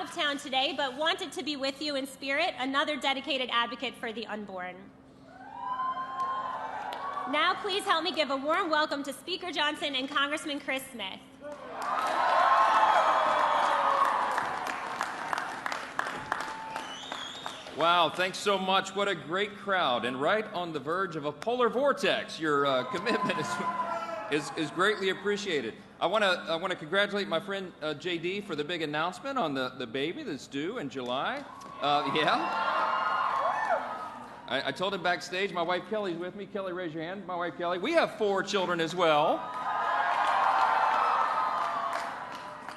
out of town today, but wanted to be with you in spirit, another dedicated advocate for the unborn. Now, please help me give a warm welcome to Speaker Johnson and Congressman Chris Smith. Wow, thanks so much. What a great crowd, and right on the verge of a polar vortex. Your commitment is greatly appreciated. I want to congratulate my friend JD for the big announcement on the baby that's due in July. I told him backstage. My wife Kelly's with me. Kelly, raise your hand. My wife Kelly. We have 4 children as well.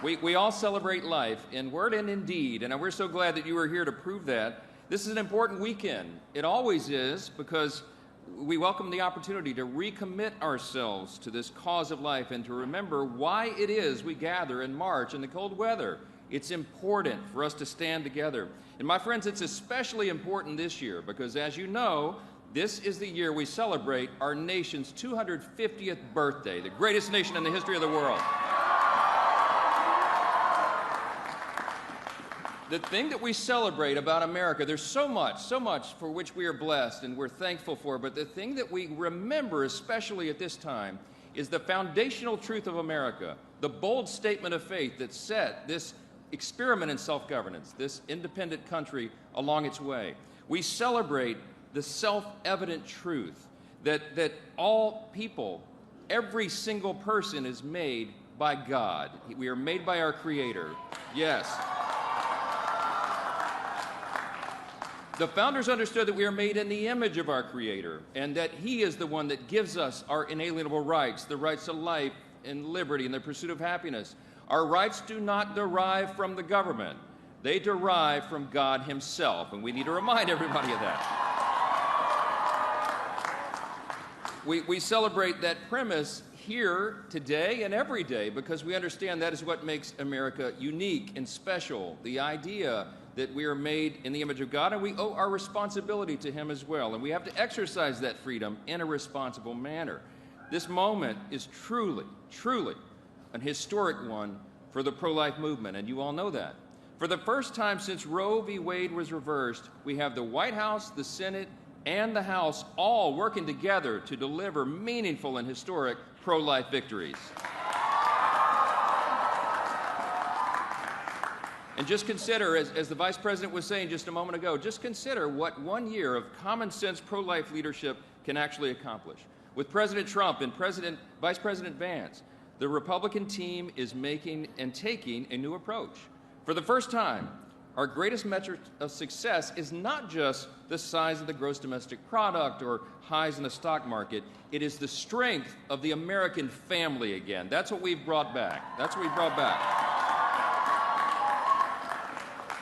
We all celebrate life in word and in deed, and we're so glad that you are here to prove that. This is an important weekend. It always is, because we welcome the opportunity to recommit ourselves to this cause of life and to remember why it is we gather in March in the cold weather. It's important for us to stand together. And my friends, it's especially important this year because, as you know, this is the year we celebrate our nation's 250th birthday, the greatest nation in the history of the world. The thing that we celebrate about America, there's so much for which we are blessed and we're thankful for, but the thing that we remember, especially at this time, is the foundational truth of America, the bold statement of faith that set this experiment in self-governance, this independent country, along its way. We celebrate the self-evident truth that all people, every single person is made by God. We are made by our Creator. Yes. The founders understood that we are made in the image of our Creator and that He is the one that gives us our inalienable rights, the rights to life and liberty and the pursuit of happiness. Our rights do not derive from the government. They derive from God Himself, and we need to remind everybody of that. We celebrate that premise here today and every day because we understand that is what makes America unique and special, the idea that we are made in the image of God, and we owe our responsibility to Him as well, and we have to exercise that freedom in a responsible manner. This moment is truly an historic one for the pro-life movement, and you all know that. For the first time since Roe v. Wade was reversed, we have the White House, the Senate, and the House all working together to deliver meaningful and historic pro-life victories. And just consider, as the Vice President was saying just a moment ago, just consider what 1 year of common sense pro-life leadership can actually accomplish. With President Trump and Vice President Vance, the Republican team is making and taking a new approach. For the first time, our greatest metric of success is not just the size of the gross domestic product or highs in the stock market. It is the strength of the American family again. That's what we've brought back. That's what we've brought back.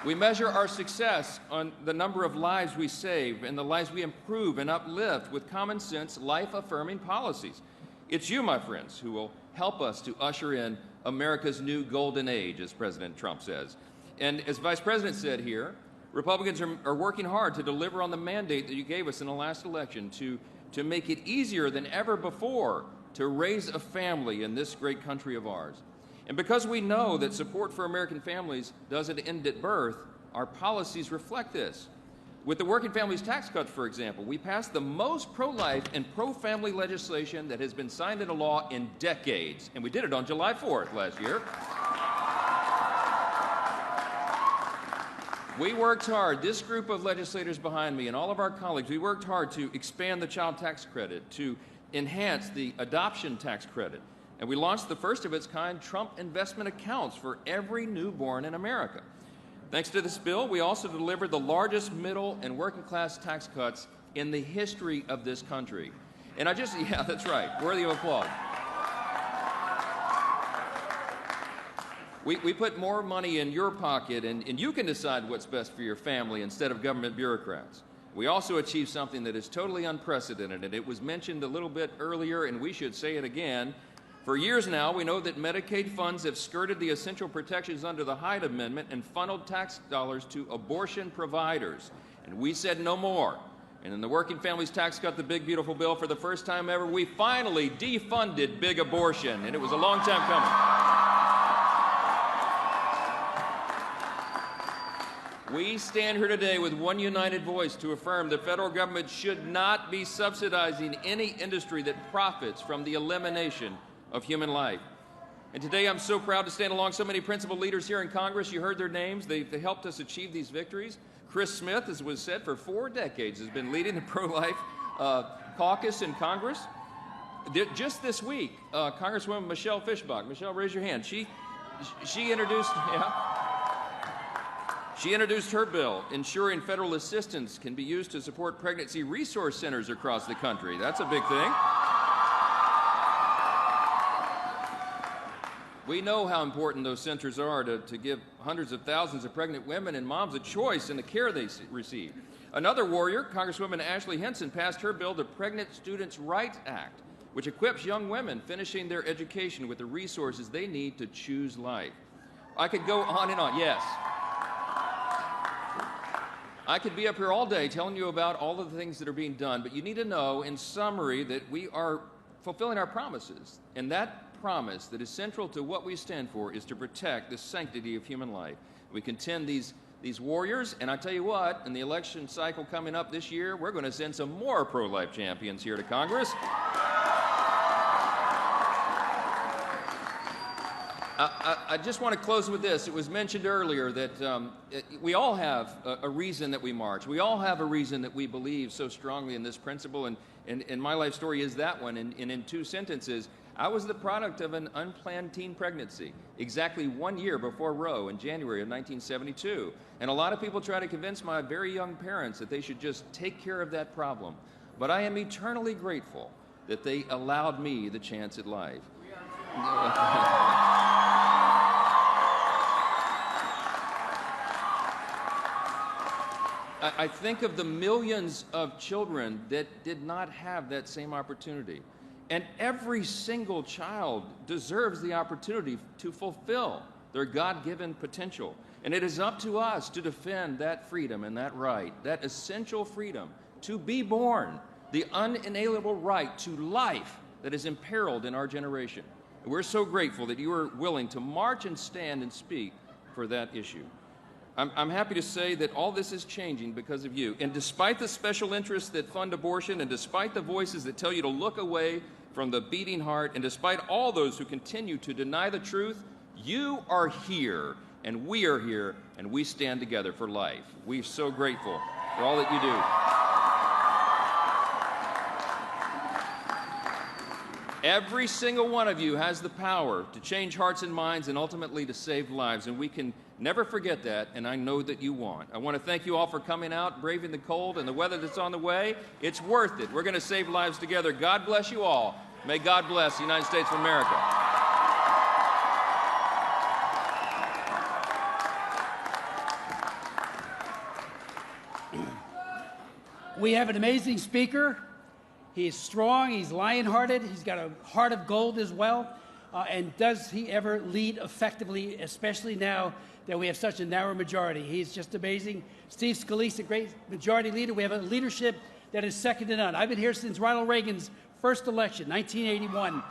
We measure our success on the number of lives we save and the lives we improve and uplift with common sense, life-affirming policies. It's you, my friends, who will help us to usher in America's new golden age, as President Trump says. And as Vice President said here, Republicans are working hard to deliver on the mandate that you gave us in the last election to make it easier than ever before to raise a family in this great country of ours. And because we know that support for American families doesn't end at birth, our policies reflect this. With the Working Families Tax Cuts, for example, we passed the most pro-life and pro-family legislation that has been signed into law in decades, and we did it on July 4th last year. We worked hard, this group of legislators behind me and all of our colleagues, we worked hard to expand the child tax credit, to enhance the adoption tax credit, and we launched the first of its kind Trump investment accounts for every newborn in America. Thanks to this bill, we also delivered the largest middle and working class tax cuts in the history of this country. And yeah, that's right, worthy of applause. We put more money in your pocket, and you can decide what's best for your family instead of government bureaucrats. We also achieved something that is totally unprecedented, and it was mentioned a little bit earlier, and we should say it again. For years now, we know that Medicaid funds have skirted the essential protections under the Hyde Amendment and funneled tax dollars to abortion providers. And we said no more. And in the Working Families Tax Cut, the big, beautiful bill, for the first time ever, we finally defunded big abortion. And it was a long time coming. We stand here today with one united voice to affirm the federal government should not be subsidizing any industry that profits from the elimination of human life. And today I'm so proud to stand along so many principal leaders here in Congress. You heard their names. They helped us achieve these victories. Chris Smith, as was said, for 4 decades has been leading the pro-life caucus in Congress. Just this week, Congresswoman Michelle Fischbach. Michelle, raise your hand. She introduced her bill, ensuring federal assistance can be used to support pregnancy resource centers across the country. That's a big thing. We know how important those centers are to give hundreds of thousands of pregnant women and moms a choice in the care they receive. Another warrior, Congresswoman Ashley Hinson, passed her bill, the Pregnant Students' Rights Act, which equips young women finishing their education with the resources they need to choose life. I could go on and on, yes. I could be up here all day telling you about all of the things that are being done, but you need to know, in summary, that we are fulfilling our promises. And that promise that is central to what we stand for is to protect the sanctity of human life. We contend these warriors, and I tell you what, in the election cycle coming up this year, we're going to send some more pro-life champions here to Congress. I just want to close with this. It was mentioned earlier that we all have a reason that we march. We all have a reason that we believe so strongly in this principle, and my life story is that one. And in 2 sentences, I was the product of an unplanned teen pregnancy exactly 1 year before Roe in January of 1972. And a lot of people try to convince my very young parents that they should just take care of that problem. But I am eternally grateful that they allowed me the chance at life. I think of the millions of children that did not have that same opportunity. And every single child deserves the opportunity to fulfill their God-given potential. And it is up to us to defend that freedom and that right, that essential freedom to be born, the unalienable right to life that is imperiled in our generation. And we're so grateful that you are willing to march and stand and speak for that issue. I'm happy to say that all this is changing because of you. And despite the special interests that fund abortion, and despite the voices that tell you to look away from the beating heart, and despite all those who continue to deny the truth, you are here, and we are here, and we stand together for life. We're so grateful for all that you do. Every single one of you has the power to change hearts and minds and ultimately to save lives, and we can never forget that, and I know that you want. I want to thank you all for coming out, braving the cold and the weather that's on the way. It's worth it. We're going to save lives together. God bless you all. May God bless the United States of America. We have an amazing speaker. He's strong, he's lion-hearted, he's got a heart of gold as well. And does he ever lead effectively, especially now that we have such a narrow majority? He's just amazing. Steve Scalise, a great majority leader. We have a leadership that is second to none. I've been here since Ronald Reagan's first election, 1981.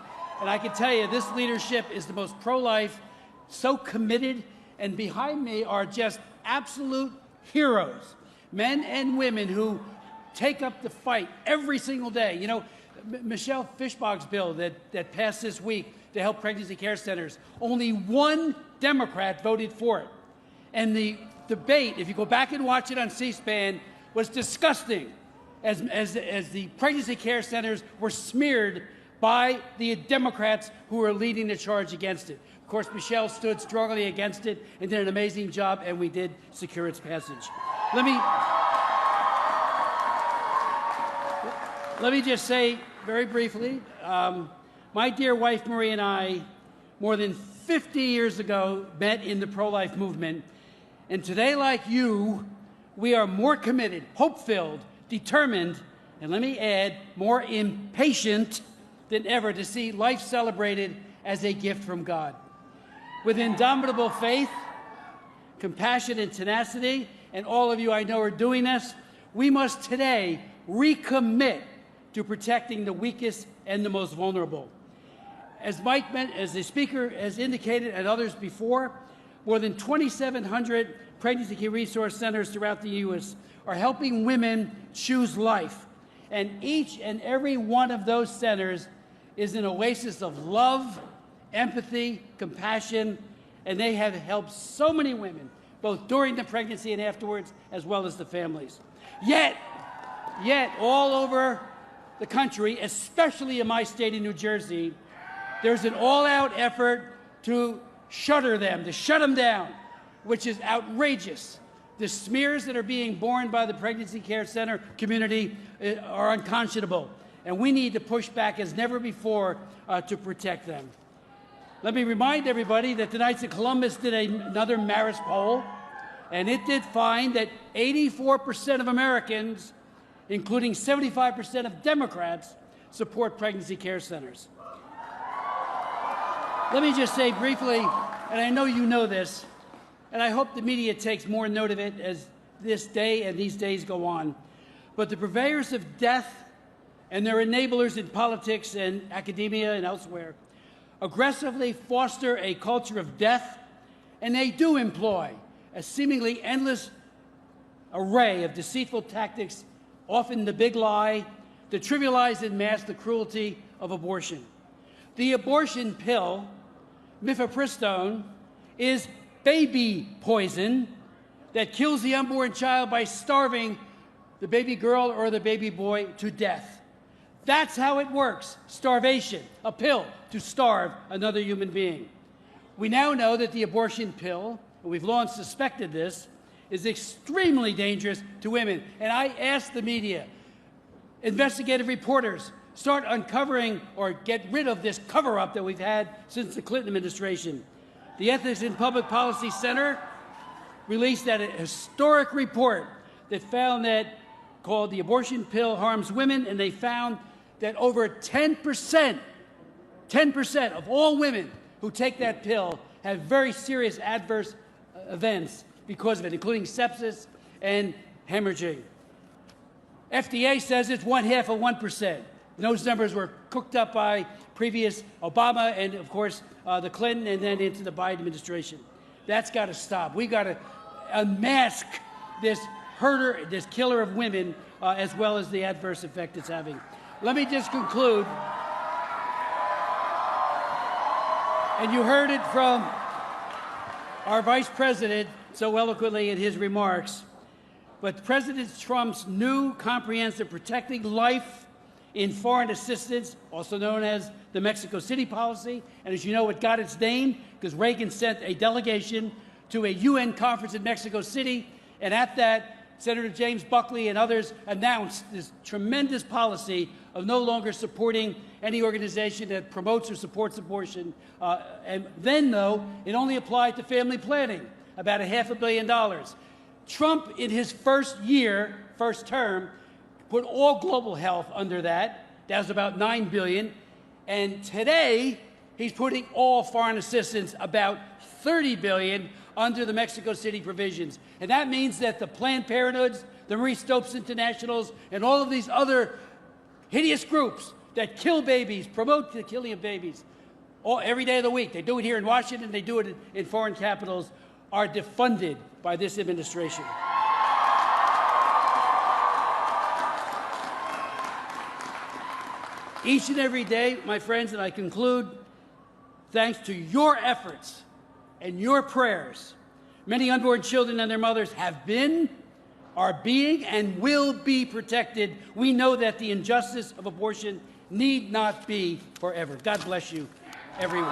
And I can tell you, this leadership is the most pro-life, so committed, and behind me are just absolute heroes, men and women who take up the fight every single day. You know, Michelle Fischbach's bill that passed this week to help pregnancy care centers, only one Democrat voted for it. And the debate, if you go back and watch it on C-SPAN, was disgusting as the pregnancy care centers were smeared by the Democrats who were leading the charge against it. Of course, Michelle stood strongly against it and did an amazing job, and we did secure its passage. Let me just say very briefly, my dear wife Marie and I, more than 50 years ago, met in the pro-life movement. And today, like you, we are more committed, hope-filled, determined, and let me add, more impatient than ever to see life celebrated as a gift from God. With indomitable faith, compassion, and tenacity, and all of you I know are doing this, we must today recommit to protecting the weakest and the most vulnerable. As the speaker has indicated and others before, more than 2,700 pregnancy care resource centers throughout the U.S. are helping women choose life. And each and every one of those centers is an oasis of love, empathy, compassion, and they have helped so many women, both during the pregnancy and afterwards, as well as the families. Yet, all over the country, especially in my state of New Jersey, there's an all-out effort to shut them down, which is outrageous. The smears that are being borne by the pregnancy care center community are unconscionable, and we need to push back as never before to protect them. Let me remind everybody that the Knights of Columbus did another Marist poll, and it did find that 84% of Americans, including 75% of Democrats, support pregnancy care centers. Let me just say briefly, and I know you know this, and I hope the media takes more note of it as this day and these days go on, but the purveyors of death and their enablers in politics and academia and elsewhere aggressively foster a culture of death, and they do employ a seemingly endless array of deceitful tactics, often the big lie, to trivialize and mask the cruelty of abortion. The abortion pill, mifepristone, is baby poison that kills the unborn child by starving the baby girl or the baby boy to death. That's how it works. Starvation, a pill to starve another human being. We now know that the abortion pill, and we've long suspected this, is extremely dangerous to women. And I ask the media, investigative reporters, start uncovering or get rid of this cover-up that we've had since the Clinton administration. The Ethics in Public Policy Center released a historic report that found that, called The Abortion Pill Harms Women, and they found that over 10% of all women who take that pill have very serious adverse events because of it, including sepsis and hemorrhaging. FDA says it's 0.5%. Those numbers were cooked up by previous Obama and, of course, the Clinton and then into the Biden administration. That's got to stop. We've got to unmask this herder, this killer of women, as well as the adverse effect it's having. Let me just conclude. And you heard it from our Vice President so eloquently in his remarks. But President Trump's new comprehensive Protecting Life in Foreign Assistance, also known as the Mexico City policy, and as you know, it got its name because Reagan sent a delegation to a UN conference in Mexico City, and at that, Senator James Buckley and others announced this tremendous policy of no longer supporting any organization that promotes or supports abortion. And then, though, it only applied to family planning, about $500 million. Trump, in his first term, put all global health under that. That was about $9 billion. And today, he's putting all foreign assistance, about $30 billion, under the Mexico City provisions. And that means that the Planned Parenthoods, the Marie Stopes Internationals, and all of these other hideous groups that kill babies, promote the killing of babies, every day of the week, they do it here in Washington, they do it in foreign capitals, are defunded by this administration. Each and every day, my friends, and I conclude, thanks to your efforts and your prayers, many unborn children and their mothers have been, are being, and will be protected. We know that the injustice of abortion need not be forever. God bless you, everyone.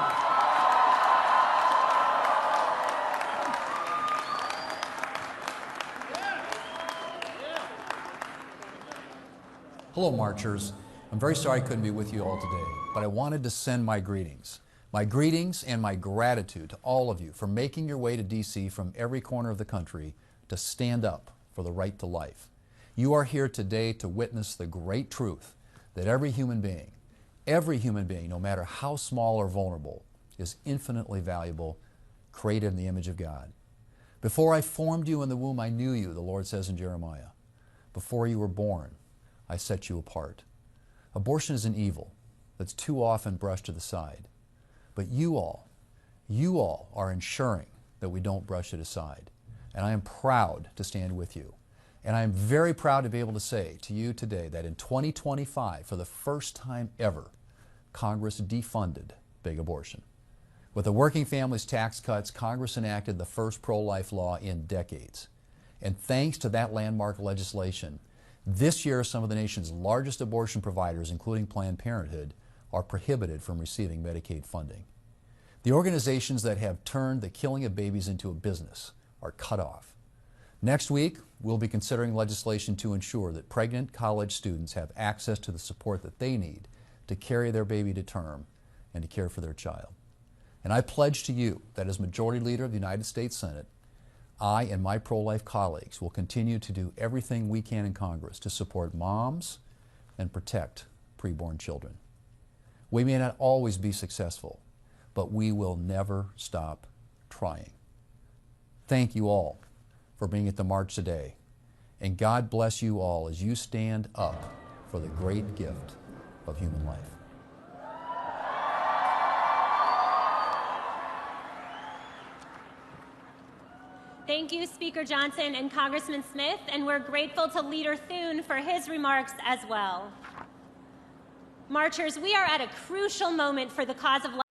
Hello, marchers. I'm very sorry I couldn't be with you all today, but I wanted to send my greetings. My greetings and my gratitude to all of you for making your way to D.C. from every corner of the country to stand up for the right to life. You are here today to witness the great truth that every human being, no matter how small or vulnerable, is infinitely valuable, created in the image of God. Before I formed you in the womb, I knew you, the Lord says in Jeremiah. Before you were born, I set you apart. Abortion is an evil that's too often brushed to the side. But you all are ensuring that we don't brush it aside. and I am proud to stand with you. And I am very proud to be able to say to you today that in 2025, for the first time ever, Congress defunded big abortion. With the Working Families Tax Cuts, Congress enacted the first pro-life law in decades. And thanks to that landmark legislation, this year some of the nation's largest abortion providers, including Planned Parenthood, are prohibited from receiving Medicaid funding. The organizations that have turned the killing of babies into a business are cut off. Next week, we'll be considering legislation to ensure that pregnant college students have access to the support that they need to carry their baby to term and to care for their child. And I pledge to you that as Majority Leader of the United States Senate, I and my pro-life colleagues will continue to do everything we can in Congress to support moms and protect preborn children. We may not always be successful, but we will never stop trying. Thank you all for being at the march today, and God bless you all as you stand up for the great gift of human life. Thank you, Speaker Johnson and Congressman Smith, and we're grateful to Leader Thune for his remarks as well. Marchers, we are at a crucial moment for the cause of life.